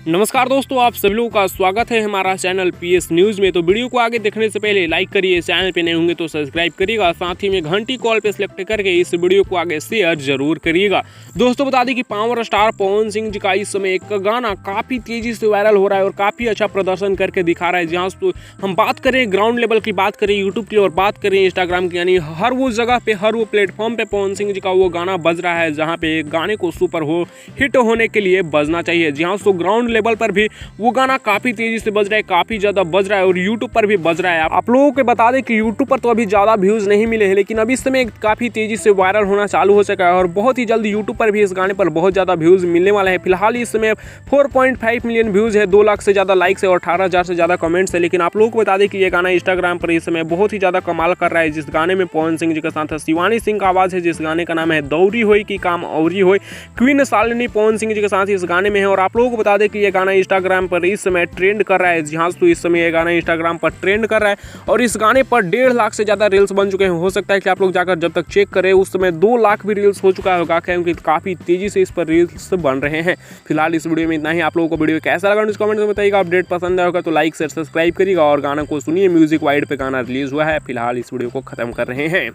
नमस्कार दोस्तों, आप सभी लोगों का स्वागत है हमारा चैनल पीएस न्यूज़ में। तो वीडियो को आगे देखने से पहले लाइक करिए, चैनल पे नए होंगे तो सब्सक्राइब करिएगा, साथ ही में घंटी कॉल पे सिलेक्ट करके इस वीडियो को आगे शेयर जरूर करिएगा। दोस्तों बता दें कि पावर स्टार पवन सिंह जी का इस समय एक गाना काफ़ी तेज़ी से वायरल हो रहा है और काफ़ी अच्छा प्रदर्शन करके दिखा रहा है। जहाँ तो हम बात करें ग्राउंड लेवल की, बात करें यूट्यूब की और बात करें इंस्टाग्राम की, यानी हर वो जगह पे, हर वो प्लेटफॉर्म पे पवन सिंह जी का वो गाना बज रहा है जहाँ पे गाने को सुपर हिट होने के लिए बजना चाहिए। जहाँ तो ग्राउंड लेवल पर भी वो गाना काफी तेजी से बज रहा है, काफी ज्यादा बज रहा है और यूट्यूब पर भी बज रहा है। आप लोगों को बता दें कि यूट्यूब पर तो अभी ज्यादा व्यूज नहीं मिले हैं, लेकिन अभी इस समय काफी तेजी से वायरल होना चालू हो चुका है और बहुत ही जल्द यूट्यूब पर भी इस गाने पर बहुत ज्यादा व्यूज मिलने वाले हैं। फिलहाल इस समय 4.5 मिलियन व्यूज है, 2 लाख से ज्यादा लाइक्स है और 18,000 से ज्यादा कमेंट्स है। लेकिन आप लोगों को बता दें कि ये गाना इंस्टाग्राम पर इस समय बहुत ही ज्यादा कमाल कर रहा है। जिस गाने में पवन सिंह जी के साथ शिवानी सिंह का आवाज है, जिस गाने का नाम है दौरी होई की काम औरी होई। क्वीन शालिनी पवन सिंह जी के साथ इस गाने में है और आप लोगों को बता दें कि ये गाना इंस्टाग्राम पर इस समय ट्रेंड कर रहा है। जहाँ तो इस समय ये गाना इंस्टाग्राम पर ट्रेंड कर रहा है और इस गाने पर 1.5 लाख से ज़्यादा रील्स बन चुके हैं। हो सकता है कि आप लोग जाकर जब तक चेक करें उस समय 2 लाख भी रील्स हो चुका होगा, क्योंकि काफ़ी तेज़ी से इस पर रील्स बन रहे हैं। फिलहाल इस वीडियो में इतना ही। आप लोगों को वीडियो कैसा लगा कमेंट में बताइएगा। अपडेट पसंद आएगा तो लाइक शेयर सब्सक्राइब करिएगा और गाना को सुनिए। म्यूजिक वाइड पे गाना रिलीज हुआ है। फिलहाल इस वीडियो को खत्म कर रहे हैं।